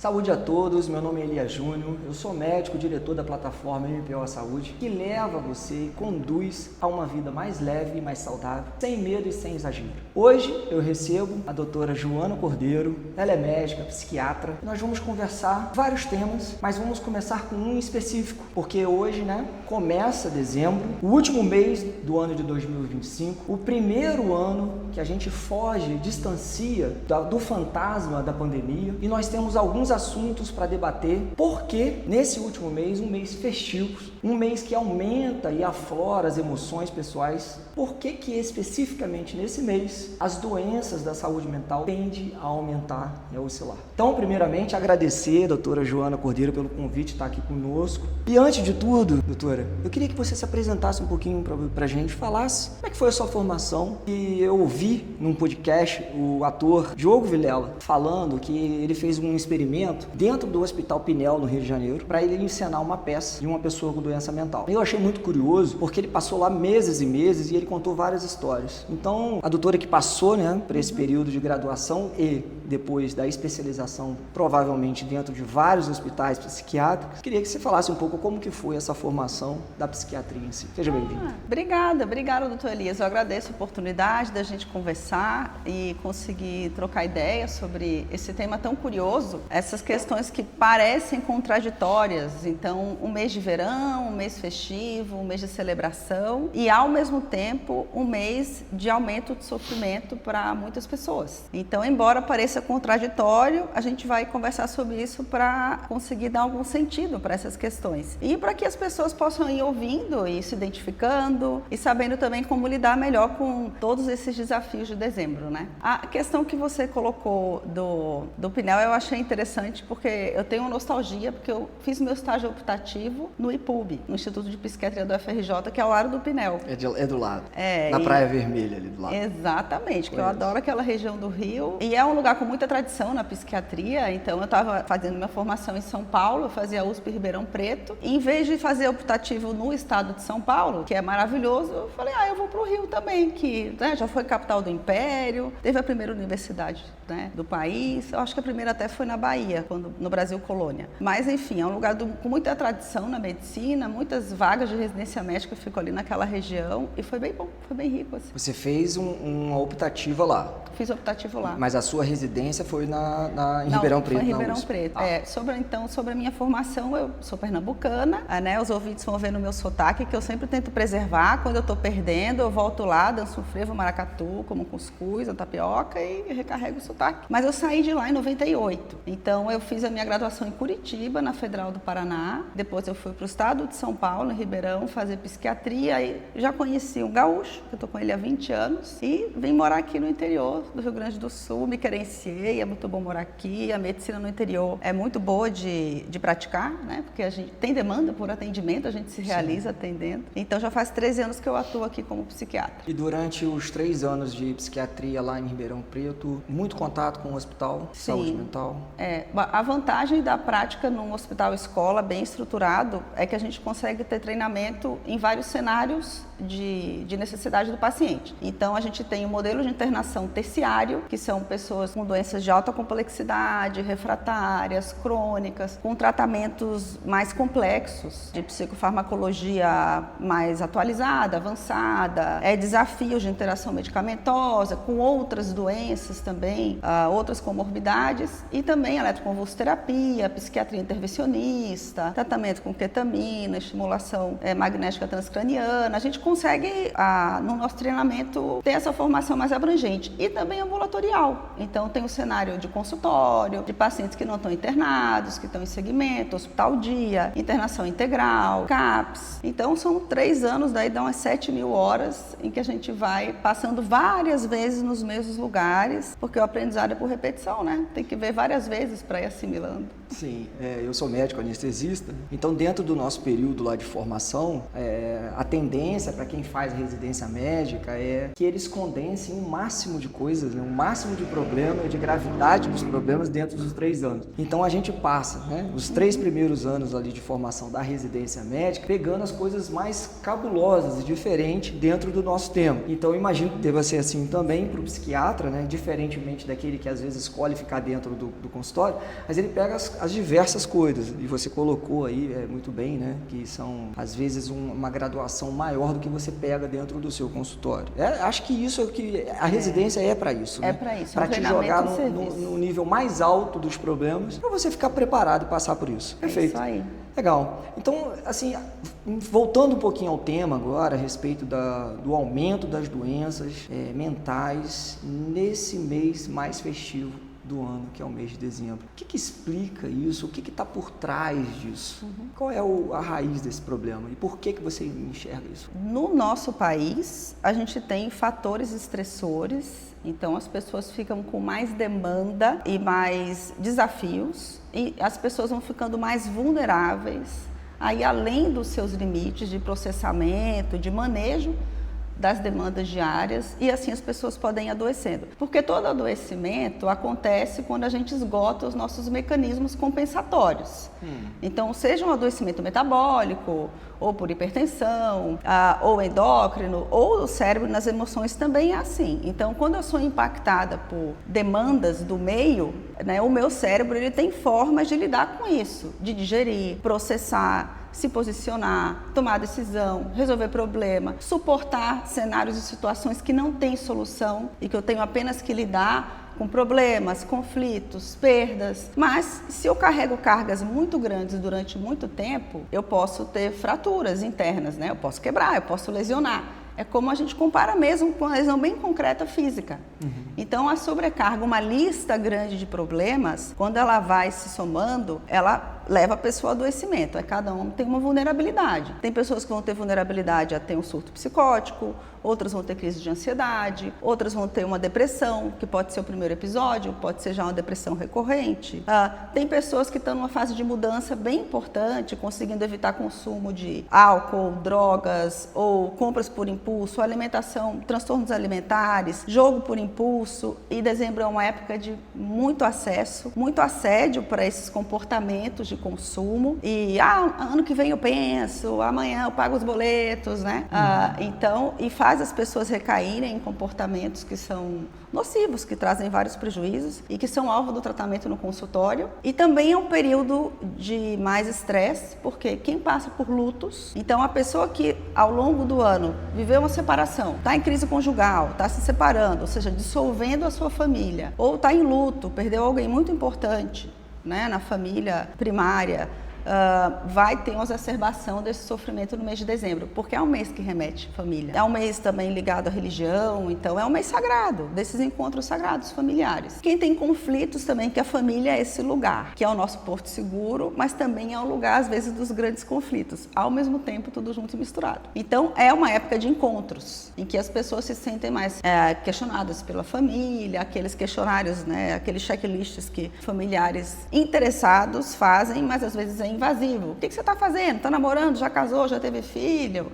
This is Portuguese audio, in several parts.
Saúde a todos, meu nome é Elias Júnior, eu sou médico, diretor da plataforma MPO Saúde, que leva você e conduz a uma vida mais leve e mais saudável, sem medo e sem exagero. Hoje eu recebo a doutora Joana Cordeiro, ela é médica, psiquiatra, e nós vamos conversar vários temas, mas vamos começar com um específico, porque hoje, começa dezembro, o último mês do ano de 2025, o primeiro ano que a gente foge, distancia do fantasma da pandemia, e nós temos alguns assuntos para debater, porque nesse último mês, um mês festivo, um mês que aumenta e aflora as emoções pessoais, por que especificamente nesse mês as doenças da saúde mental tendem a aumentar e a oscilar? Então, primeiramente, agradecer a doutora Joana Cordeiro pelo convite de estar aqui conosco. E antes de tudo, doutora, eu queria que você se apresentasse um pouquinho para a gente, falasse como é que foi a sua formação. E eu ouvi num podcast o ator Diogo Vilela falando que ele fez um experimento dentro do Hospital Pinel, no Rio de Janeiro, para ele encenar uma peça de uma pessoa com doença mental. Eu achei muito curioso, porque ele passou lá meses e meses e ele contou várias histórias. Então, a doutora que passou, por esse período de graduação e depois da especialização, provavelmente dentro de vários hospitais psiquiátricos, queria que você falasse um pouco como que foi essa formação da psiquiatria em si. Seja bem-vindo. Obrigada, doutor Elias. Eu agradeço a oportunidade da gente conversar e conseguir trocar ideias sobre esse tema tão curioso, essas questões que parecem contraditórias. Então, um mês de verão, um mês festivo, um mês de celebração e, ao mesmo tempo, um mês de aumento de sofrimento para muitas pessoas. Então, embora pareça contraditório, a gente vai conversar sobre isso para conseguir dar algum sentido para essas questões. E para que as pessoas possam ir ouvindo e se identificando e sabendo também como lidar melhor com todos esses desafios de dezembro, A questão que você colocou do Pinel eu achei interessante porque eu tenho nostalgia, porque eu fiz meu estágio optativo no IPUB, no Instituto de Psiquiatria do FRJ, que é ao lado do Pinel. É do lado, na Praia Vermelha ali do lado. Exatamente, que eu adoro aquela região do Rio. E é um lugar com muita tradição na psiquiatria, então eu estava fazendo minha formação em São Paulo, eu fazia USP Ribeirão Preto. E em vez de fazer optativo no estado de São Paulo, que é maravilhoso, eu falei, eu vou para o Rio também, que já foi capital do Império, teve a primeira universidade do país, eu acho que a primeira até foi na Bahia, no Brasil Colônia. Mas enfim, é um lugar com muita tradição na medicina, muitas vagas de residência médica ficam ali naquela região e foi bem bom, foi bem rico. Assim. Você fez uma optativa lá? Fiz optativo lá. Mas a sua residência foi em Ribeirão Preto? Foi em Ribeirão Preto. Sobre a minha formação, eu sou pernambucana, os ouvintes vão ver no meu sotaque que eu sempre tento preservar. Quando eu estou perdendo, eu volto lá, danço um frevo, maracatu, como cuscuz, a tapioca e recarrego o sotaque. Mas eu saí de lá em 98. Então, eu fiz a minha graduação em Curitiba, na Federal do Paraná. Depois eu fui para o estado de São Paulo, em Ribeirão, fazer psiquiatria. E já conheci um gaúcho, que eu estou com ele há 20 anos. E vim morar aqui no interior do Rio Grande do Sul, me credenciei, é muito bom morar aqui. A medicina no interior é muito boa de praticar, porque a gente tem demanda por atendimento, a gente se realiza atendendo. Então, já faz 13 anos que eu atuo aqui como psiquiatra. E durante os 3 anos de psiquiatria lá em Ribeirão Preto, muito contato com o hospital de saúde mental? A vantagem da prática num hospital escola bem estruturado é que a gente consegue ter treinamento em vários cenários de necessidade do paciente. Então, a gente tem um modelo de internação terciário, que são pessoas com doenças de alta complexidade, refratárias, crônicas, com tratamentos mais complexos, de psicofarmacologia mais atualizada, avançada, desafios de interação medicamentosa, com outras doenças também, outras comorbidades, e também eletroconvulsoterapia, psiquiatria intervencionista, tratamento com ketamina, estimulação magnética transcraniana. A gente consegue, no nosso treinamento, ter essa formação mais abrangente e também ambulatorial. Então, tem o cenário de consultório, de pacientes que não estão internados, que estão em segmento, hospital dia, internação integral, CAPS. Então, são 3 anos, daí dá umas 7.000 horas em que a gente vai passando várias vezes nos mesmos lugares, porque o aprendizado é por repetição, Tem que ver várias vezes para ir assimilando. Sim, eu sou médico anestesista, então dentro do nosso período lá de formação, a tendência para quem faz residência médica é que eles condensem o máximo de coisas, o máximo de problema de gravidade dos problemas dentro dos 3 anos. Então a gente passa, né, os 3 primeiros anos ali de formação da residência médica, pegando as coisas mais cabulosas e diferentes dentro do nosso tema. Então eu imagino que deva ser assim também para o psiquiatra, né, diferentemente daquele que às vezes escolhe ficar dentro do consultório, mas ele pega as diversas coisas, e você colocou aí muito bem, né, que são às vezes uma graduação maior do que você pega dentro do seu consultório. Acho que isso é o que a residência é para isso, né? É para isso, para te jogar no nível mais alto dos problemas, para você ficar preparado e passar por isso. Perfeito. Isso aí. Legal. Então, assim, voltando um pouquinho ao tema agora, a respeito do aumento das doenças mentais nesse mês mais festivo do ano, que é o mês de dezembro. O que explica isso? O que está por trás disso? Qual é a raiz desse problema? E por que você enxerga isso? No nosso país, a gente tem fatores estressores, então as pessoas ficam com mais demanda e mais desafios, e as pessoas vão ficando mais vulneráveis, aí além dos seus limites de processamento, de manejo das demandas diárias, e assim as pessoas podem ir adoecendo. Porque todo adoecimento acontece quando a gente esgota os nossos mecanismos compensatórios. Então, seja um adoecimento metabólico, ou por hipertensão, ou endócrino, ou o cérebro nas emoções também é assim. Então, quando eu sou impactada por demandas do meio, né, o meu cérebro ele tem formas de lidar com isso, de digerir, processar, se posicionar, tomar decisão, resolver problema, suportar cenários e situações que não têm solução e que eu tenho apenas que lidar com problemas, conflitos, perdas. Mas se eu carrego cargas muito grandes durante muito tempo, eu posso ter fraturas internas, né? Eu posso quebrar, eu posso lesionar. É como a gente compara mesmo com uma lesão bem concreta física. Então, a sobrecarga, uma lista grande de problemas, quando ela vai se somando, ela leva a pessoa ao adoecimento. Cada um tem uma vulnerabilidade. Tem pessoas que vão ter vulnerabilidade a ter um surto psicótico, outras vão ter crise de ansiedade, outras vão ter uma depressão, que pode ser o primeiro episódio, pode ser já uma depressão recorrente. Tem pessoas que estão numa fase de mudança bem importante, conseguindo evitar consumo de álcool, drogas, ou compras por impulso, alimentação, transtornos alimentares, jogo por impulso. E dezembro é uma época de muito acesso, muito assédio para esses comportamentos de consumo. E ano que vem eu penso, amanhã eu pago os boletos, né? Então, e faz as pessoas recaírem em comportamentos que são nocivos, que trazem vários prejuízos e que são alvo do tratamento no consultório. E também é um período de mais estresse, porque quem passa por lutos, então a pessoa que ao longo do ano viveu uma separação, está em crise conjugal, está se separando, ou seja, dissolvendo a sua família, ou está em luto, perdeu alguém muito importante, né, na família primária, vai ter uma exacerbação desse sofrimento no mês de dezembro, porque é um mês que remete família. É um mês também ligado à religião, então é um mês sagrado, desses encontros sagrados familiares. Quem tem conflitos também, que a família é esse lugar, que é o nosso porto seguro, mas também é um lugar, às vezes, dos grandes conflitos, ao mesmo tempo, tudo junto e misturado. Então, é uma época de encontros, em que as pessoas se sentem mais questionadas pela família, aqueles questionários, né, aqueles checklists que familiares interessados fazem, mas às vezes é invasivo. O que você está fazendo? Está namorando? Já casou? Já teve filho?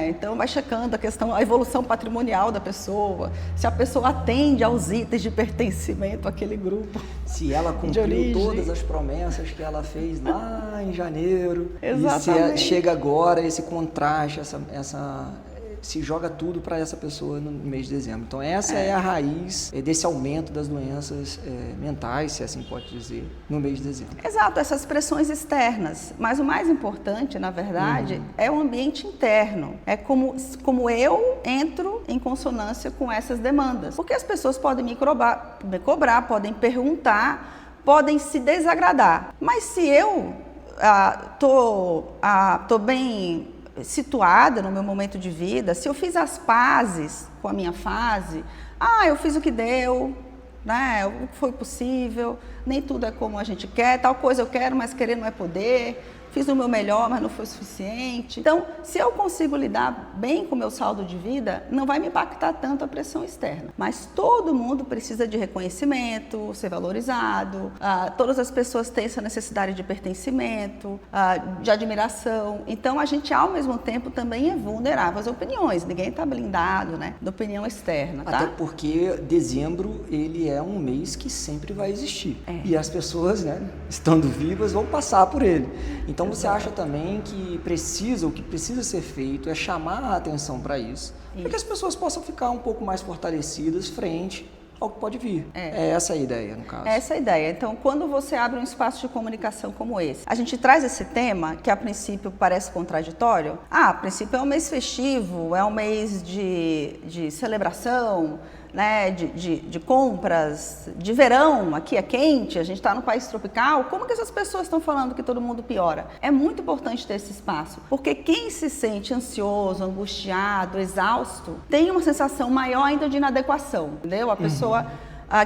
Então vai checando a evolução patrimonial da pessoa, se a pessoa atende aos itens de pertencimento àquele grupo. Se ela cumpriu todas as promessas que ela fez lá em janeiro. Exatamente. E se chega agora esse contraste, se joga tudo para essa pessoa no mês de dezembro. Então essa é a raiz desse aumento das doenças mentais, se assim pode dizer, no mês de dezembro. Exato, essas pressões externas. Mas o mais importante, na verdade, é o ambiente interno. É como eu entro em consonância com essas demandas. Porque as pessoas podem me cobrar, podem perguntar, podem se desagradar. Mas se eu tô bem situada no meu momento de vida, se eu fiz as pazes com a minha fase, eu fiz o que deu, né? O que foi possível, nem tudo é como a gente quer, tal coisa eu quero, mas querer não é poder, fiz o meu melhor, mas não foi suficiente. Então, se eu consigo lidar bem com o meu saldo de vida, não vai me impactar tanto a pressão externa. Mas todo mundo precisa de reconhecimento, ser valorizado, todas as pessoas têm essa necessidade de pertencimento, de admiração. Então, a gente, ao mesmo tempo, também é vulnerável às opiniões. Ninguém está blindado, né, da opinião externa, tá? Até porque dezembro, ele é um mês que sempre vai existir. E as pessoas, né, estando vivas, vão passar por ele. Então, você acha também que o que precisa ser feito é chamar a atenção para isso, para que as pessoas possam ficar um pouco mais fortalecidas frente ao que pode vir. É essa a ideia, no caso. É essa a ideia. Então, quando você abre um espaço de comunicação como esse, a gente traz esse tema, que a princípio parece contraditório. A princípio é um mês festivo, é um mês de celebração, né, de compras, de verão, aqui é quente, a gente está no país tropical. Como que essas pessoas estão falando que todo mundo piora? É muito importante ter esse espaço, porque quem se sente ansioso, angustiado, exausto, tem uma sensação maior ainda de inadequação, entendeu? A pessoa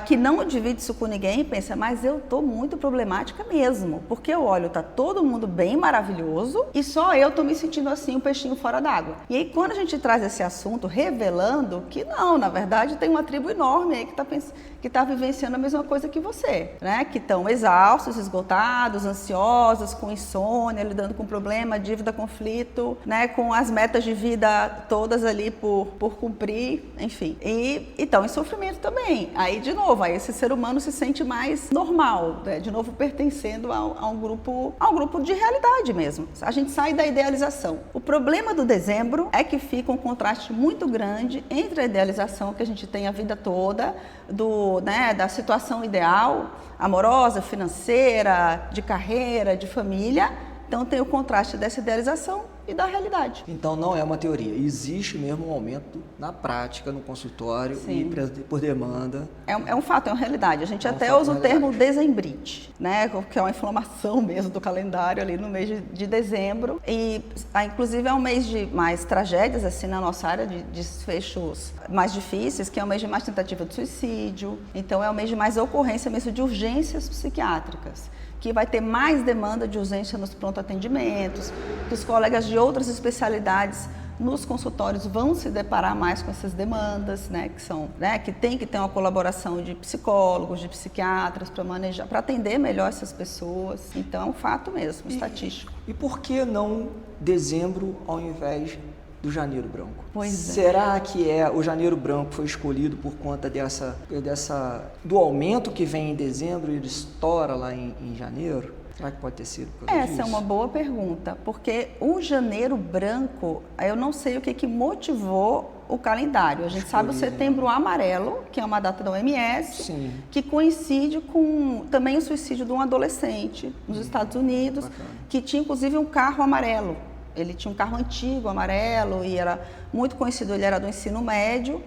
que não divide isso com ninguém pensa, mas eu tô muito problemática mesmo, porque eu olho, tá todo mundo bem maravilhoso e só eu tô me sentindo assim, um peixinho fora d'água. E aí quando a gente traz esse assunto, revelando que não, na verdade tem uma tribo enorme aí que tá vivenciando a mesma coisa que você, né? Que estão exaustos, esgotados, ansiosos, com insônia, lidando com problema, dívida, conflito, né? Com as metas de vida todas ali por cumprir, enfim. E estão em sofrimento também. Aí, de novo, aí esse ser humano se sente mais normal, né? De novo pertencendo a um grupo de realidade mesmo. A gente sai da idealização. O problema do dezembro é que fica um contraste muito grande entre a idealização que a gente tem a vida toda, da situação ideal, amorosa, financeira, de carreira, de família. Então tem o contraste dessa idealização e da realidade. Então não é uma teoria, existe mesmo um aumento na prática, no consultório. Sim. E por demanda. É um fato, é uma realidade. A gente até usa o termo dezembrite, né? Que é uma inflamação mesmo do calendário ali no mês de dezembro. E inclusive é um mês de mais tragédias assim na nossa área, de desfechos mais difíceis, que é um mês de mais tentativa de suicídio. Então é um mês de mais ocorrência mesmo de urgências psiquiátricas, que vai ter mais demanda de urgência nos pronto-atendimentos, que os colegas de outras especialidades nos consultórios vão se deparar mais com essas demandas, né, que tem que ter uma colaboração de psicólogos, de psiquiatras para manejar, para atender melhor essas pessoas. Então é um fato mesmo, estatístico. E por que não dezembro ao invés do janeiro branco? Pois é. Será que o janeiro branco foi escolhido por conta do aumento que vem em dezembro e ele estoura lá em janeiro? Será que pode ter sido por causa disso? Essa é uma boa pergunta, porque o janeiro branco, eu não sei o que motivou o calendário. A gente sabe o setembro amarelo, que é uma data da OMS, Sim. que coincide com também o suicídio de um adolescente nos Estados Unidos, que tinha inclusive um carro amarelo. Ele tinha um carro antigo, amarelo, e era muito conhecido, ele era do ensino médio,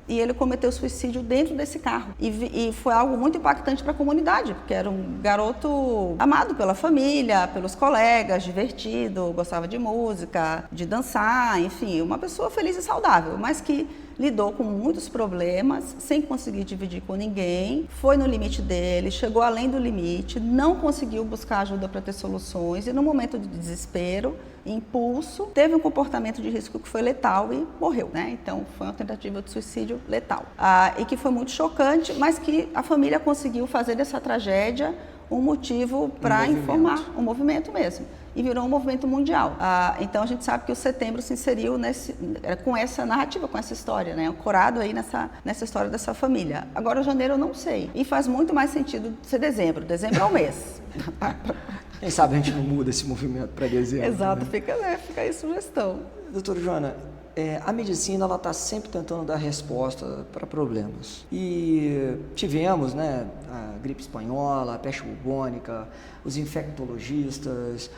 e ele cometeu suicídio dentro desse carro. E foi algo muito impactante para a comunidade, porque era um garoto amado pela família, pelos colegas, divertido, gostava de música, de dançar, enfim, uma pessoa feliz e saudável, mas que lidou com muitos problemas, sem conseguir dividir com ninguém, foi no limite dele, chegou além do limite, não conseguiu buscar ajuda para ter soluções, e no momento de desespero, impulso, teve um comportamento de risco que foi letal e morreu, né? Então foi uma tentativa de suicídio letal. E que foi muito chocante, mas que a família conseguiu fazer dessa tragédia um motivo para informar, um movimento mesmo. E virou um movimento mundial. Então a gente sabe que o setembro se inseriu com essa narrativa, com essa história, né? Ancorado aí nessa história dessa família. Agora o janeiro eu não sei. E faz muito mais sentido ser dezembro. Dezembro é o mês. Quem sabe a gente não muda esse movimento para dezembro. Exato, né? Fica aí a sugestão. Doutora Joana, a medicina está sempre tentando dar resposta para problemas. E tivemos, né, a gripe espanhola, a peste bubônica, os infectologistas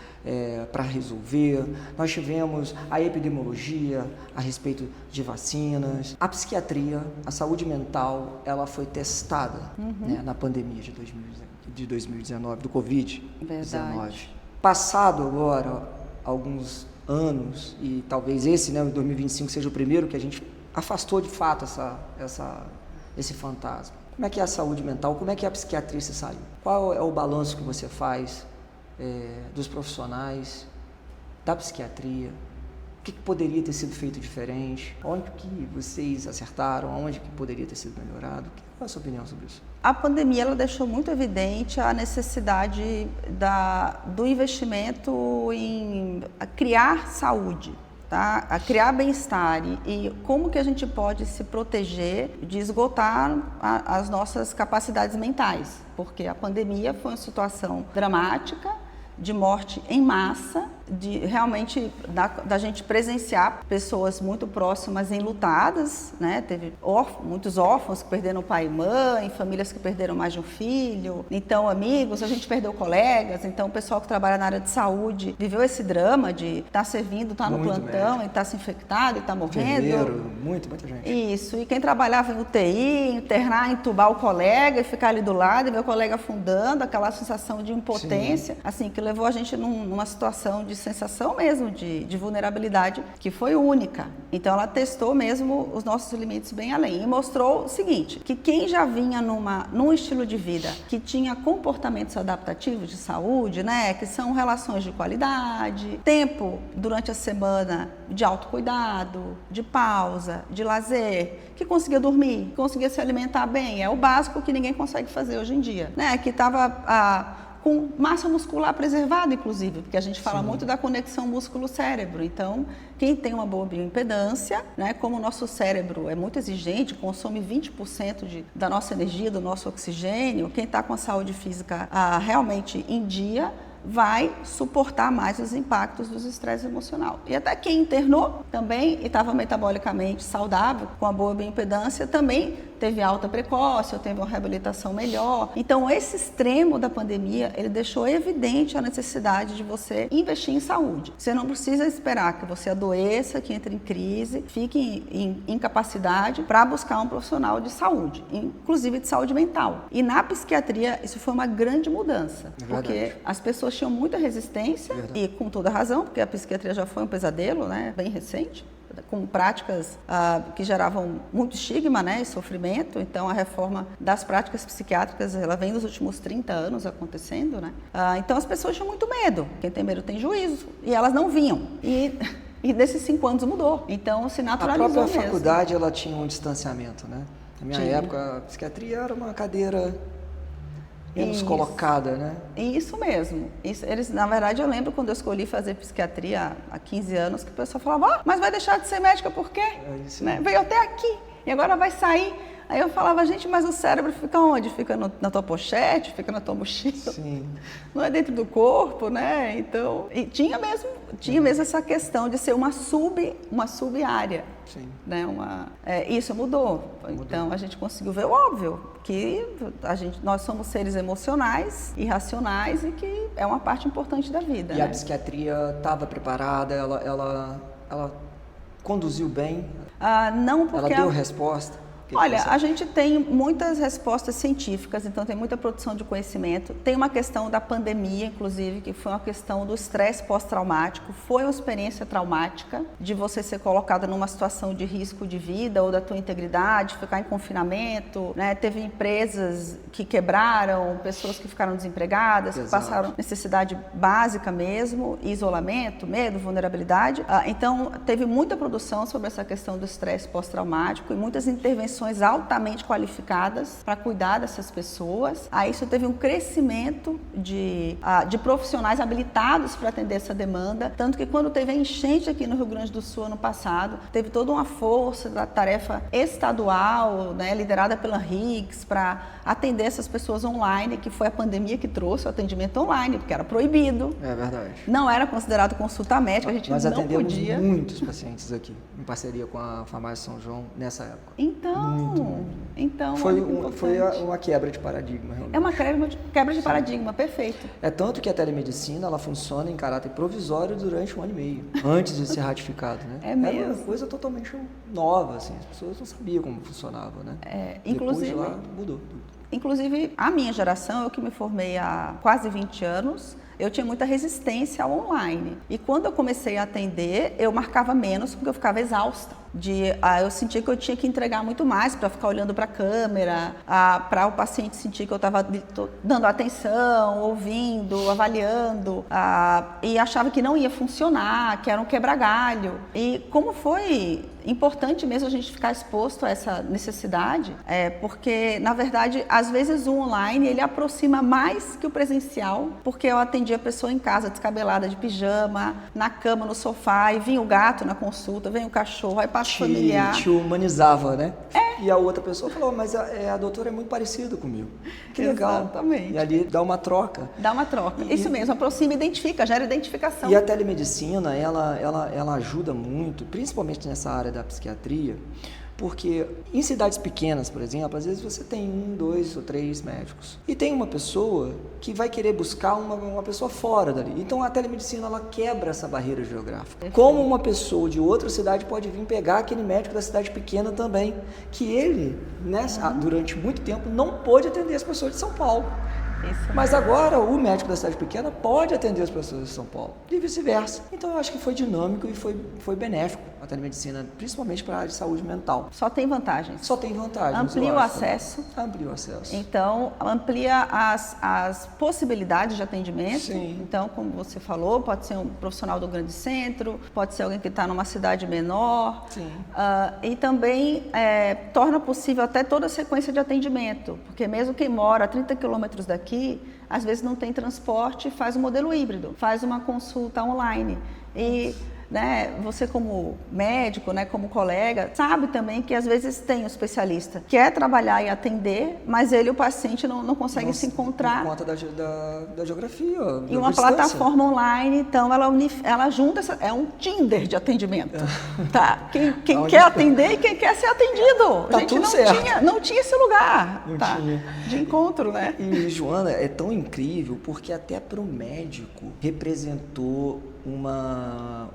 para resolver. Nós tivemos a epidemiologia a respeito de vacinas. A psiquiatria, a saúde mental, ela foi testada né, na pandemia de 2019, do Covid-19. Verdade. Passado agora alguns anos, e talvez esse, né, 2025, seja o primeiro que a gente afastou de fato esse fantasma. Como é que é a saúde mental? Como é que a psiquiatria se saiu? Qual é o balanço que você faz dos profissionais, da psiquiatria? O que poderia ter sido feito diferente? Onde que vocês acertaram? Onde que poderia ter sido melhorado? Qual é a sua opinião sobre isso? A pandemia ela deixou muito evidente a necessidade do investimento em criar saúde, tá? A criar bem-estar e como que a gente pode se proteger de esgotar as nossas capacidades mentais, porque a pandemia foi uma situação dramática, de morte em massa, de realmente da gente presenciar pessoas muito próximas enlutadas, né? Teve muitos órfãos que perderam pai e mãe, famílias que perderam mais de um filho, então amigos, a gente perdeu colegas, então o pessoal que trabalha na área de saúde viveu esse drama de estar servindo, estar no plantão e estar se infectado e estar morrendo. Muita gente. Isso, e quem trabalhava em UTI, internar, entubar o colega e ficar ali do lado e ver o colega afundando, aquela sensação de impotência, assim, que levou a gente numa situação de sensação mesmo de vulnerabilidade que foi única. Então ela testou mesmo os nossos limites bem além e mostrou o seguinte, que quem já vinha num estilo de vida que tinha comportamentos adaptativos de saúde, né, que são relações de qualidade, tempo durante a semana de autocuidado, de pausa, de lazer, que conseguia dormir, que conseguia se alimentar bem, é o básico que ninguém consegue fazer hoje em dia, né, que estava com massa muscular preservada, inclusive, porque a gente fala muito da conexão músculo-cérebro. Então, quem tem uma boa bioimpedância, né, como o nosso cérebro é muito exigente, consome 20% da nossa energia, do nosso oxigênio, quem está com a saúde física realmente em dia, vai suportar mais os impactos dos estresses emocionais. E até quem internou também e estava metabolicamente saudável, com a boa bioimpedância, também teve alta precoce, ou teve uma reabilitação melhor. Então, esse extremo da pandemia, ele deixou evidente a necessidade de você investir em saúde. Você não precisa esperar que você adoeça, que entre em crise, fique em incapacidade para buscar um profissional de saúde, inclusive de saúde mental. E na psiquiatria, isso foi uma grande mudança, porque as pessoas tinham muita resistência, e com toda razão, porque a psiquiatria já foi um pesadelo, né, bem recente, com práticas que geravam muito estigma, né, e sofrimento. Então, a reforma das práticas psiquiátricas, ela vem nos últimos 30 anos acontecendo, né? Então, as pessoas tinham muito medo. Quem tem medo tem juízo. E elas não vinham. E nesses 5 anos mudou. Então, se naturalizou mesmo. A própria faculdade, ela tinha um distanciamento, né? Na minha época, a psiquiatria era uma cadeira menos colocada, né? Isso mesmo. Na verdade, eu lembro quando eu escolhi fazer psiquiatria há 15 anos, que o pessoal falava, mas vai deixar de ser médica por quê? Né? Veio até aqui e agora vai sair. Aí eu falava, gente, mas o cérebro fica onde? Fica na tua pochete, fica na tua mochila? Sim. Não é dentro do corpo, né? Então, e tinha mesmo essa questão de ser uma sub-área. Sim. Né? Isso mudou. Então, a gente conseguiu ver o óbvio, que nós somos seres emocionais e racionais e que é uma parte importante da vida. E né? A psiquiatria estava preparada? Ela conduziu bem? Não, porque... Ela deu resposta? Olha, a gente tem muitas respostas científicas, então tem muita produção de conhecimento. Tem uma questão da pandemia, inclusive, que foi uma questão do estresse pós-traumático. Foi uma experiência traumática de você ser colocada numa situação de risco de vida ou da tua integridade, ficar em confinamento, né? Teve empresas que quebraram, pessoas que ficaram desempregadas, que passaram necessidade básica mesmo, isolamento, medo, vulnerabilidade. Então, teve muita produção sobre essa questão do estresse pós-traumático e muitas intervenções altamente qualificadas para cuidar dessas pessoas. Aí isso teve um crescimento de profissionais habilitados para atender essa demanda, tanto que quando teve a enchente aqui no Rio Grande do Sul ano passado, teve toda uma força da tarefa estadual, né, liderada pela RIGS, para atender essas pessoas online, que foi a pandemia que trouxe o atendimento online, porque era proibido. É verdade. Não era considerado consulta médica, a gente não podia. Nós atendemos muitos pacientes aqui, em parceria com a Farmácia São João, nessa época. Então foi uma quebra de paradigma, realmente. É uma quebra de paradigma, perfeito. É tanto que a telemedicina, ela funciona em caráter provisório durante 1 ano e meio, antes de ser ratificado, né? É mesmo. Era uma coisa totalmente nova, assim, as pessoas não sabiam como funcionava, né? Inclusive, depois de lá, mudou tudo. Inclusive, a minha geração, eu que me formei há quase 20 anos, eu tinha muita resistência ao online. E quando eu comecei a atender, eu marcava menos porque eu ficava exausta. Eu sentia que eu tinha que entregar muito mais para ficar olhando para a câmera, para o paciente sentir que eu estava dando atenção, ouvindo, avaliando, e achava que não ia funcionar, que era um quebra-galho. E como foi importante mesmo a gente ficar exposto a essa necessidade, porque, na verdade, às vezes o online ele aproxima mais que o presencial, porque eu atendia a pessoa em casa, descabelada, de pijama, na cama, no sofá, e vinha o gato na consulta, vem o cachorro, aí passa o familiar. Te humanizava, né? E a outra pessoa falou, mas a doutora é muito parecida comigo. Que legal. Exatamente. E ali dá uma troca. Dá uma troca. Isso mesmo, aproxima, identifica, gera identificação. E a telemedicina, ela ajuda muito, principalmente nessa área da psiquiatria, porque em cidades pequenas, por exemplo, às vezes você tem 1, 2 ou 3 médicos. E tem uma pessoa que vai querer buscar uma pessoa fora dali. Então a telemedicina, ela quebra essa barreira geográfica. Perfeito. Como uma pessoa de outra cidade pode vir pegar aquele médico da cidade pequena também, que ele, durante muito tempo, não pôde atender as pessoas de São Paulo. Mas agora o médico da cidade pequena pode atender as pessoas de São Paulo e vice-versa. Então eu acho que foi dinâmico e foi benéfico a telemedicina, principalmente para a área de saúde mental. Só tem vantagens. Só tem vantagens. Amplia o acesso. Amplia o acesso. Então, amplia as possibilidades de atendimento. Sim. Então, como você falou, pode ser um profissional do grande centro, pode ser alguém que está numa cidade menor. Sim. E também torna possível até toda a sequência de atendimento, porque mesmo quem mora a 30 quilômetros daqui, às vezes não tem transporte, faz um modelo híbrido, faz uma consulta online. E você como médico, como colega, sabe também que às vezes tem um especialista que quer trabalhar e atender, mas ele e o paciente não conseguem se encontrar. Por conta da geografia. E uma plataforma online, então ela junta, é um Tinder de atendimento. Tá? Quem quer atender e quem quer ser atendido. Tá, a gente não tinha esse lugar de encontro, né? E Joana, é tão incrível porque até para o médico representou uma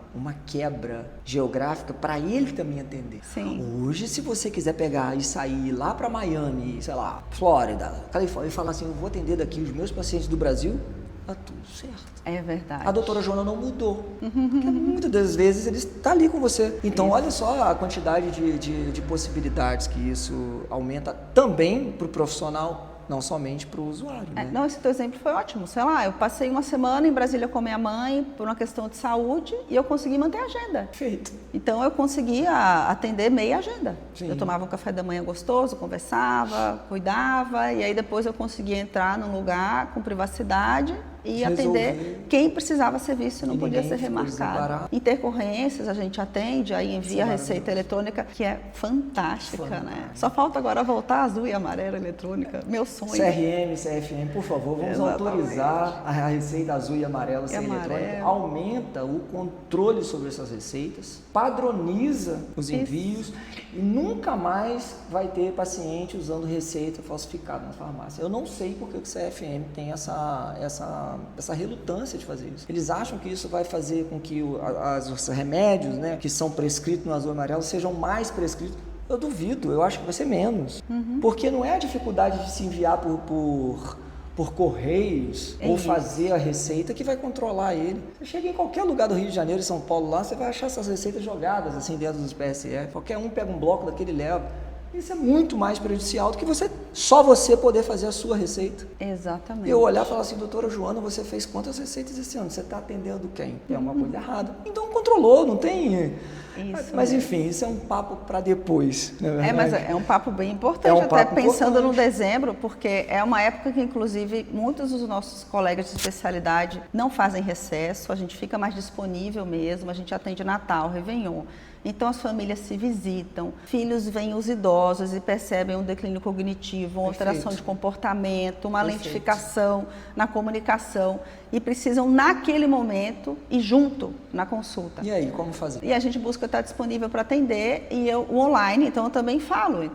quebra geográfica para ele também atender. Sim. Hoje, se você quiser pegar e sair lá para Miami, sei lá, Flórida, Califórnia, e falar assim, eu vou atender daqui os meus pacientes do Brasil, tá tudo certo. É verdade. A doutora Joana não mudou. Porque muitas das vezes ele está ali com você. Então, olha só a quantidade de possibilidades que isso aumenta também para o profissional, não somente para o usuário. Né? Não, esse teu exemplo foi ótimo. Sei lá, eu passei uma semana em Brasília com minha mãe por uma questão de saúde e eu consegui manter a agenda. Perfeito. Então eu conseguia atender meia agenda. Sim. Eu tomava um café da manhã gostoso, conversava, cuidava e aí depois eu conseguia entrar num lugar com privacidade e atender quem precisava ser visto e não podia ser remarcado. Intercorrências a gente atende, aí envia a receita eletrônica, que é fantástica, né? Só falta agora voltar azul e amarela eletrônica, meu sonho. CRM, CFM, por favor, vamos autorizar a receita azul e amarela ser eletrônica. Aumenta o controle sobre essas receitas, padroniza os envios e nunca mais vai ter paciente usando receita falsificada na farmácia. Eu não sei porque o CFM tem essa relutância de fazer isso. Eles acham que isso vai fazer com que os remédios, que são prescritos no azul e amarelo sejam mais prescritos. Eu duvido, eu acho que vai ser menos. Porque não é a dificuldade de se enviar por correios ou fazer a receita que vai controlar ele. Você chega em qualquer lugar do Rio de Janeiro e São Paulo lá, você vai achar essas receitas jogadas assim dentro dos PSF. Qualquer um pega um bloco daquele e leva. Isso é muito mais prejudicial do que só você poder fazer a sua receita. Exatamente. Eu olhar e falar assim, doutora Joana, você fez quantas receitas esse ano? Você está atendendo quem? Tem alguma coisa errada. Então controlou, não tem... Isso mas mesmo. enfim, isso é um papo para depois, na verdade. Mas é um papo bem importante, pensando no dezembro, porque é uma época que, inclusive, muitos dos nossos colegas de especialidade não fazem recesso, a gente fica mais disponível mesmo, a gente atende Natal, Réveillon. Então, as famílias se visitam, filhos veem os idosos e percebem um declínio cognitivo, uma alteração de comportamento, uma lentificação na comunicação e precisam, naquele momento, ir junto na consulta. E aí, como fazer? E a gente busca estar disponível para atender e o online, então eu também falo.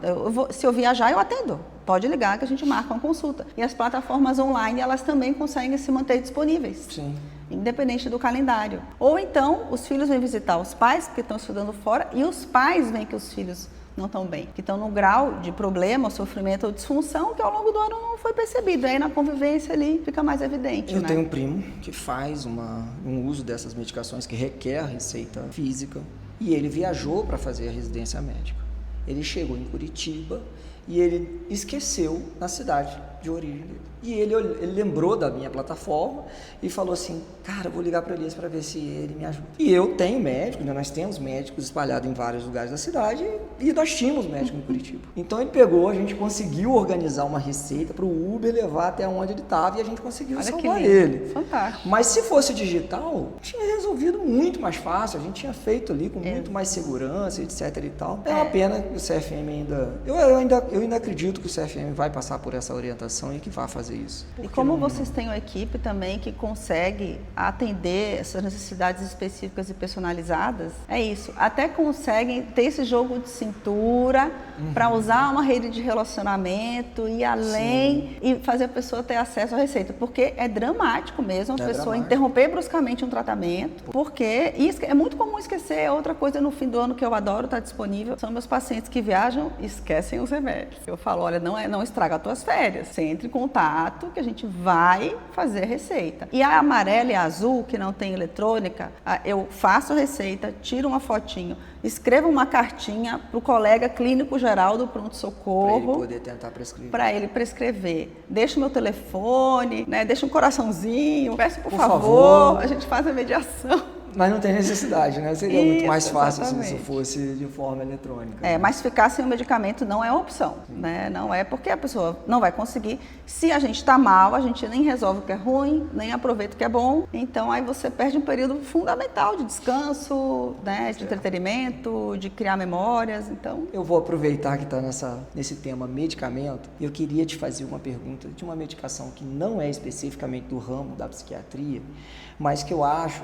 Se eu viajar, eu atendo. Pode ligar que a gente marca uma consulta. E as plataformas online, elas também conseguem se manter disponíveis. Sim. Independente do calendário. Ou então, os filhos vêm visitar os pais, porque estão estudando fora, e os pais veem que os filhos não estão bem, que estão num grau de problema, sofrimento ou disfunção que ao longo do ano não foi percebido. Aí na convivência ali fica mais evidente. Eu tenho um primo que faz um uso dessas medicações que requer receita física E ele viajou para fazer a residência médica. Ele chegou em Curitiba e ele esqueceu na cidade de origem dele. E ele lembrou da minha plataforma e falou assim, cara, eu vou ligar para Elias para ver se ele me ajuda. E eu tenho médico, né? Nós temos médicos espalhados em vários lugares da cidade e nós tínhamos médico em Curitiba. Então ele pegou, a gente conseguiu organizar uma receita para o Uber levar até onde ele estava e a gente conseguiu salvar ele. Fantástico. Mas se fosse digital, tinha resolvido muito mais fácil, a gente tinha feito ali com muito mais segurança, etc e tal. É uma pena que o CFM ainda... Eu ainda acredito que o CFM vai passar por essa orientação e que vai fazer isso. E como vocês têm uma equipe também que consegue atender essas necessidades específicas e personalizadas, é isso. Até conseguem ter esse jogo de cintura para usar uma rede de relacionamento e além e fazer a pessoa ter acesso à receita. Porque é dramático mesmo a pessoa interromper bruscamente um tratamento, porque é muito comum esquecer. Outra coisa no fim do ano que eu adoro estar disponível são meus pacientes que viajam e esquecem os remédios. Eu falo, olha, não estraga as tuas férias. Você entra em contato que a gente vai fazer a receita. E a amarela e a azul, que não tem eletrônica, eu faço a receita, tiro uma fotinho, escrevo uma cartinha para o colega clínico geral do pronto-socorro. Para ele poder tentar prescrever. Para ele prescrever. Deixa o meu telefone, né? Deixa um coraçãozinho, peço por favor, a gente faz a mediação. Mas não tem necessidade, né? Seria muito mais fácil se isso fosse de forma eletrônica. Mas ficar sem o medicamento não é opção, né? Não é porque a pessoa não vai conseguir. Se a gente está mal, a gente nem resolve o que é ruim, nem aproveita o que é bom. Então, aí você perde um período fundamental de descanso, né? De entretenimento, de criar memórias, então... Eu vou aproveitar que está nesse tema medicamento e eu queria te fazer uma pergunta de uma medicação que não é especificamente do ramo da psiquiatria, mas que eu acho,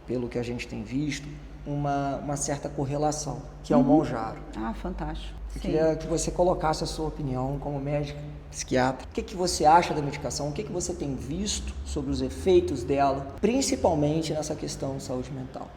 pelo que a gente tem visto, uma certa correlação, que é o Monjaro. Ah, fantástico. Eu queria que você colocasse a sua opinião como médica, psiquiatra. O que você acha da medicação? O que você tem visto sobre os efeitos dela, principalmente nessa questão de saúde mental?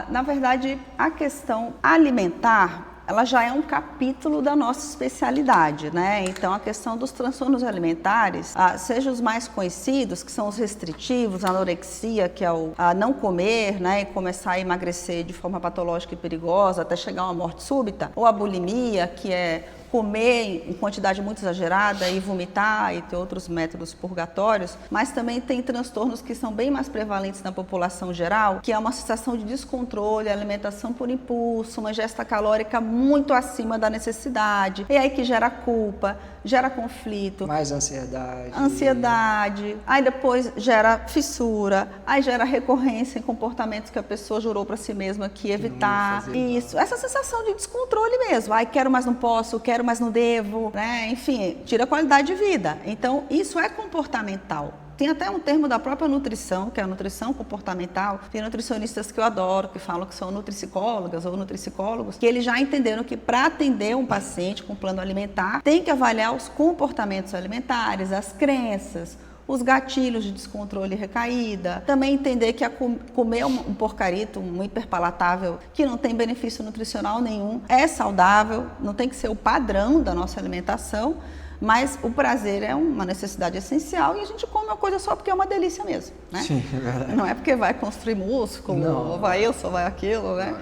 Na verdade, a questão alimentar, ela já é um capítulo da nossa especialidade, né? Então, a questão dos transtornos alimentares, seja os mais conhecidos, que são os restritivos, a anorexia, que é o não comer, né? E começar a emagrecer de forma patológica e perigosa, até chegar a uma morte súbita, ou a bulimia, que é comer em quantidade muito exagerada e vomitar e ter outros métodos purgatórios, mas também tem transtornos que são bem mais prevalentes na população geral, que é uma sensação de descontrole, alimentação por impulso, uma ingesta calórica muito acima da necessidade, e aí que gera culpa, gera conflito. Mais ansiedade. Ansiedade, aí depois gera fissura, aí gera recorrência em comportamentos que a pessoa jurou para si mesma que evitar. Isso, essa sensação de descontrole mesmo. Ai, quero, mas não posso, quero, mas não devo, né? Enfim, tira a qualidade de vida. Então, isso é comportamental. Tem até um termo da própria nutrição, que é a nutrição comportamental. Tem nutricionistas que eu adoro, que falam que são nutripsicólogas ou nutripsicólogos, que eles já entenderam que para atender um paciente com plano alimentar, tem que avaliar os comportamentos alimentares, as crenças, os gatilhos de descontrole e recaída. Também entender que comer um porcarito, um hiperpalatável, que não tem benefício nutricional nenhum, é saudável, não tem que ser o padrão da nossa alimentação, mas o prazer é uma necessidade essencial e a gente come uma coisa só porque é uma delícia mesmo, né? Sim, é verdade. Não é porque vai construir músculo, ou vai isso, ou vai aquilo, né?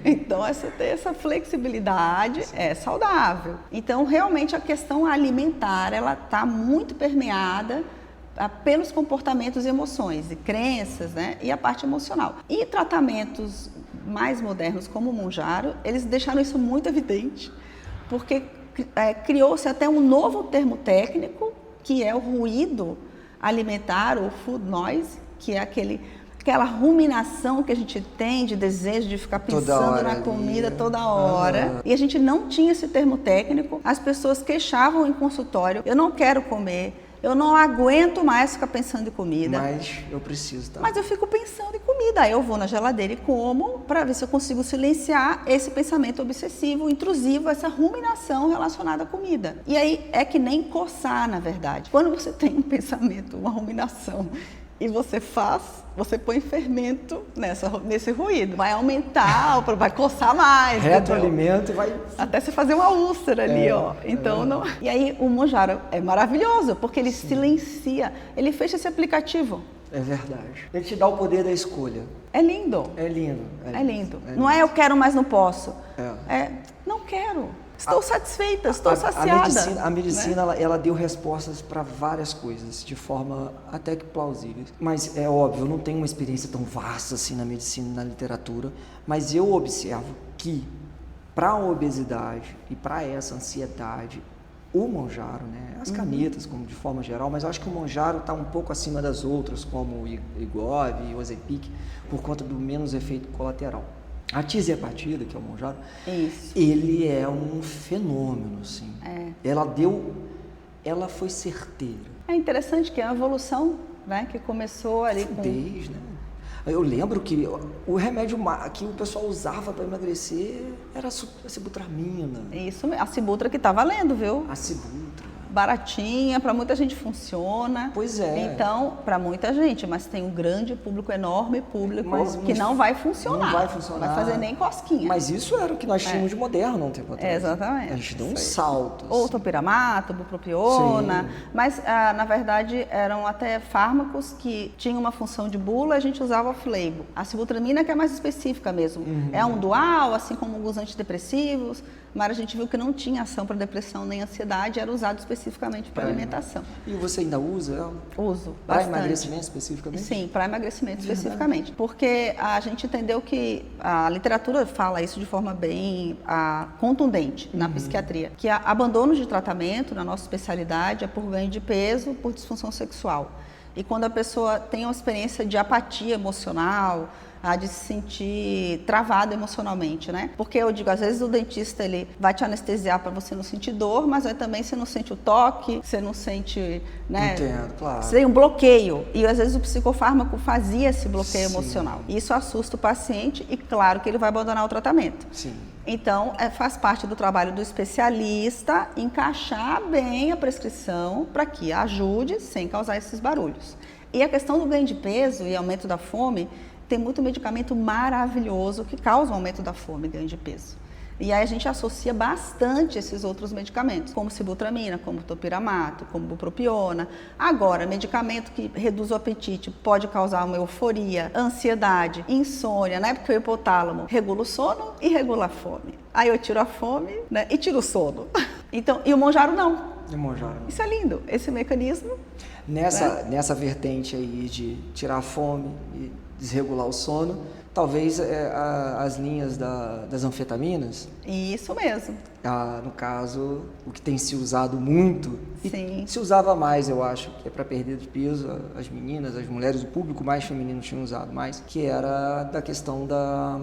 Então, ter essa flexibilidade é saudável. Então, realmente, a questão alimentar, ela está muito permeada pelos comportamentos e emoções, e crenças, né? E a parte emocional. E tratamentos mais modernos, como o Monjaro, eles deixaram isso muito evidente, porque criou-se até um novo termo técnico, que é o ruído alimentar, ou food noise, que é aquela ruminação que a gente tem de desejo de ficar pensando na comida toda hora. E a gente não tinha esse termo técnico, as pessoas queixavam em consultório, eu não quero comer, eu não aguento mais ficar pensando em comida. Mas eu preciso, tá? Mas eu fico pensando em comida. Aí eu vou na geladeira e como para ver se eu consigo silenciar esse pensamento obsessivo, intrusivo, essa ruminação relacionada à comida. E aí é que nem coçar, na verdade. Quando você tem um pensamento, uma ruminação, e você põe fermento nesse ruído. Vai aumentar, vai coçar mais. Retroalimento e vai... Até você fazer uma úlcera ali, ó. Então, não... E aí o Monjaro é maravilhoso, porque ele silencia. Ele fecha esse aplicativo. É verdade. Ele te dá o poder da escolha. É lindo. É lindo. É lindo. Não é eu quero, mas não posso. É. Não quero. Estou satisfeita, estou saciada. A medicina, né? ela deu respostas para várias coisas, de forma até que plausível. Mas é óbvio, eu não tenho uma experiência tão vasta assim na medicina e na literatura, mas eu observo que para a obesidade e para essa ansiedade, o Mounjaro, né? As canetas, como de forma geral, mas eu acho que o Mounjaro está um pouco acima das outras, como o Wegovy e o Ozempic, por conta do menos efeito colateral. A tirzepatida, que é o Mounjaro, ele é um fenômeno, assim. Ela foi certeira. É interessante que é uma evolução, né, que começou ali Desde, né? Eu lembro que o remédio que o pessoal usava para emagrecer era a sibutramina. Isso, a Cibutra que tá valendo, viu? A Cibutra. Baratinha, para muita gente funciona. Pois é. Então, para muita gente, mas tem um grande público, enorme público, que não vai funcionar. Não vai funcionar. Não vai fazer nem cosquinha. Mas isso era o que nós tínhamos de moderno há um tempo atrás. Exatamente. A gente deu um salto. Ou topiramato, bupropiona. Sim. Mas, na verdade, eram até fármacos que tinham uma função de bula, a gente usava off-label. A sibutramina que é mais específica mesmo. É um dual, assim como alguns antidepressivos, mas a gente viu que não tinha ação para depressão nem ansiedade, era usado especificamente para alimentação. E você ainda usa ela? Uso, para emagrecimento especificamente? Sim, para emagrecimento especificamente. Porque a gente entendeu que a literatura fala isso de forma bem contundente na psiquiatria, que abandono de tratamento na nossa especialidade é por ganho de peso, por disfunção sexual. E quando a pessoa tem uma experiência de apatia emocional, de se sentir travado emocionalmente, né? Porque eu digo, às vezes o dentista ele vai te anestesiar para você não sentir dor, mas aí também você não sente o toque, você não sente, né? Entendo, claro. Você tem um bloqueio e às vezes o psicofármaco fazia esse bloqueio emocional. Isso assusta o paciente e claro que ele vai abandonar o tratamento. Sim. Então, faz parte do trabalho do especialista encaixar bem a prescrição para que ajude sem causar esses barulhos. E a questão do ganho de peso e aumento da fome, tem muito medicamento maravilhoso que causa o aumento da fome e ganho de peso. E aí a gente associa bastante esses outros medicamentos, como sibutramina, como topiramato, como bupropiona. Agora, medicamento que reduz o apetite pode causar uma euforia, ansiedade, insônia, né? Porque o hipotálamo regula o sono e regula a fome. Aí eu tiro a fome, né? E tiro o sono. Então, e o Mounjaro não. O Mounjaro não. Isso é lindo, esse mecanismo. Nessa vertente aí de tirar a fome e desregular o sono, talvez as linhas das anfetaminas. Isso mesmo. No caso, o que tem se usado muito, Sim. Se usava mais, eu acho, que é para perder de peso, as meninas, as mulheres, o público mais feminino tinha usado mais, que era da questão da...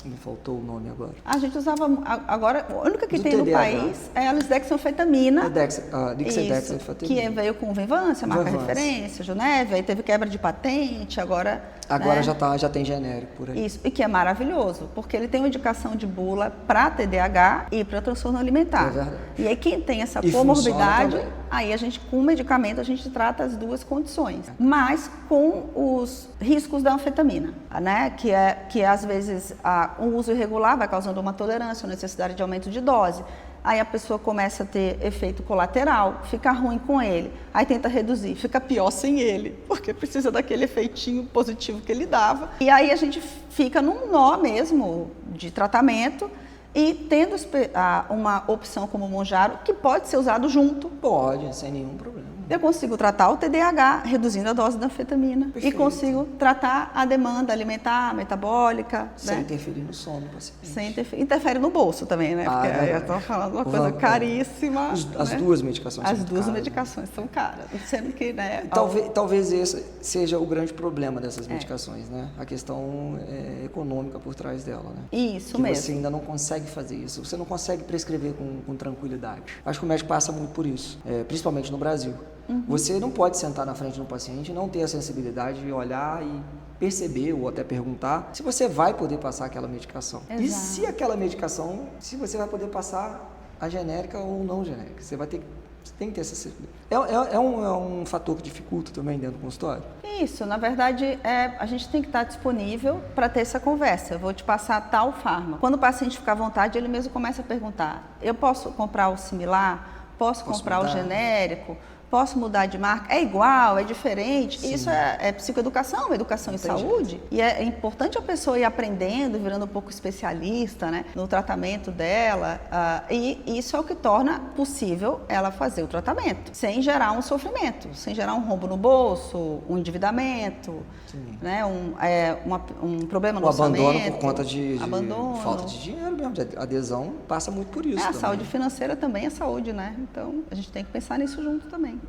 Me faltou o nome agora. A gente usava, agora, a única que do tem TDAH. No país é a lisdexanfetamina. Dexanfetamina. Que veio com Venvance, a marca referência, Juneve, aí teve quebra de patente, agora... Agora, né? já tem genérico por aí. Isso, e que é maravilhoso, porque ele tem uma indicação de bula para TDAH e para transtorno alimentar. É verdade. E aí quem tem essa comorbidade, aí a gente, com o medicamento, a gente trata as duas condições. Mas com os riscos da anfetamina, né? Que às vezes um uso irregular vai causando uma tolerância, uma necessidade de aumento de dose. Aí a pessoa começa a ter efeito colateral, fica ruim com ele, aí tenta reduzir, fica pior sem ele, porque precisa daquele efeitinho positivo que ele dava. E aí a gente fica num nó mesmo de tratamento e tendo uma opção como o Mounjaro, que pode ser usado junto. Pode, sem nenhum problema. Eu consigo tratar o TDAH, reduzindo a dose da anfetamina. Perfeito. E consigo tratar a demanda alimentar, metabólica. Sem né? interferir no sono do paciente. Sem interfere no bolso também, né? Porque aí eu estou falando uma coisa caríssima. As duas medicações são caras. As duas medicações são caras. Sendo que, né? Talvez esse seja o grande problema dessas medicações, né? A questão econômica por trás dela, né? Isso que mesmo. Você ainda não consegue fazer isso. Você não consegue prescrever com tranquilidade. Acho que o médico passa muito por isso, principalmente no Brasil. Você não pode sentar na frente de um paciente e não ter a sensibilidade de olhar e perceber ou até perguntar se você vai poder passar aquela medicação. Exato. E se aquela medicação, se você vai poder passar a genérica ou não genérica. Você tem que ter essa sensibilidade. É um fator que dificulta também dentro do consultório? Isso, na verdade, a gente tem que estar disponível para ter essa conversa. Eu vou te passar tal fármaco. Quando o paciente fica à vontade, ele mesmo começa a perguntar: eu posso comprar o similar? Posso comprar o genérico? Posso mudar de marca? É igual? É diferente? Sim. Isso é psicoeducação, educação em saúde. E é importante a pessoa ir aprendendo, virando um pouco especialista, né, no tratamento dela. E isso é o que torna possível ela fazer o tratamento, sem gerar um sofrimento, sem gerar um rombo no bolso, um endividamento, né, um problema no orçamento. Abandono por conta de falta de dinheiro mesmo, de adesão, passa muito por isso. A saúde financeira também é saúde, né? Então, a gente tem que pensar nisso junto também.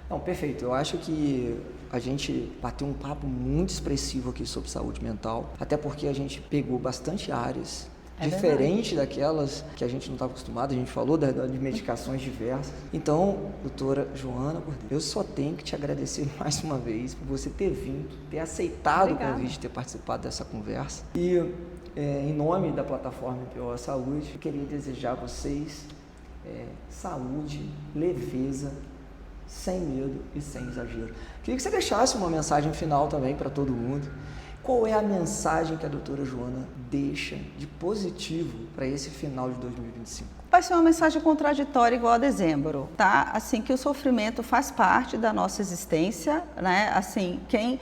Não, perfeito. Eu acho que a gente bateu um papo muito expressivo aqui sobre saúde mental, até porque a gente pegou bastante áreas diferente daquelas que a gente não estava acostumado. A gente falou de medicações diversas. Então, doutora Joana Cordeiro, eu só tenho que te agradecer mais uma vez por você ter vindo, ter aceitado o convite, ter participado dessa conversa. E em nome da plataforma MPO Saúde, eu queria desejar a vocês saúde, leveza, sem medo e sem exagero. Queria que você deixasse uma mensagem final também para todo mundo. Qual é a mensagem que a doutora Joana deixa de positivo para esse final de 2025? Vai ser uma mensagem contraditória igual a dezembro, tá? Assim, que o sofrimento faz parte da nossa existência, né? Assim, quem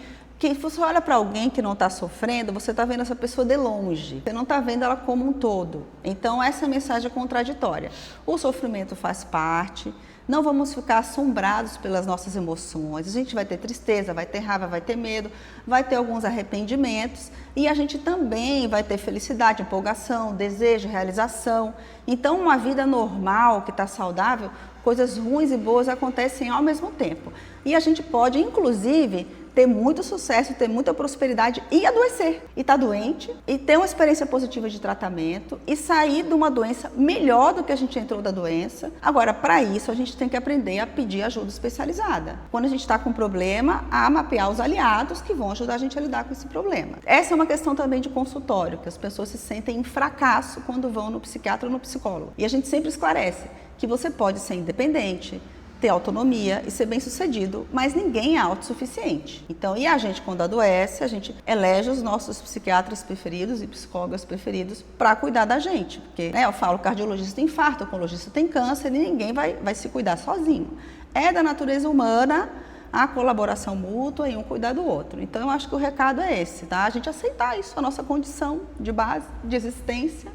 você olha para alguém que não está sofrendo, você está vendo essa pessoa de longe, você não está vendo ela como um todo. Então, essa é a mensagem contraditória. O sofrimento faz parte, não vamos ficar assombrados pelas nossas emoções. A gente vai ter tristeza, vai ter raiva, vai ter medo, vai ter alguns arrependimentos e a gente também vai ter felicidade, empolgação, desejo, realização. Então, uma vida normal, que está saudável, coisas ruins e boas acontecem ao mesmo tempo. E a gente pode, inclusive, ter muito sucesso, ter muita prosperidade e adoecer. E estar doente, e ter uma experiência positiva de tratamento, e sair de uma doença melhor do que a gente entrou da doença. Agora, para isso, a gente tem que aprender a pedir ajuda especializada. Quando a gente está com um problema, a mapear os aliados que vão ajudar a gente a lidar com esse problema. Essa é uma questão também de consultório, que as pessoas se sentem em fracasso quando vão no psiquiatra ou no psicólogo. E a gente sempre esclarece que você pode ser independente, ter autonomia e ser bem-sucedido, mas ninguém é autossuficiente. Então, e a gente, quando adoece, a gente elege os nossos psiquiatras preferidos e psicólogos preferidos para cuidar da gente. Porque, né, eu falo, cardiologista tem infarto, oncologista tem câncer e ninguém vai se cuidar sozinho. É da natureza humana a colaboração mútua e um cuidar do outro. Então, eu acho que o recado é esse, tá? A gente aceitar isso, a nossa condição de base, de existência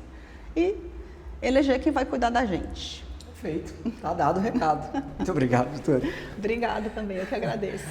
e eleger quem vai cuidar da gente. Perfeito. Tá dado o recado. Muito obrigado, doutora. Obrigada também, eu que agradeço.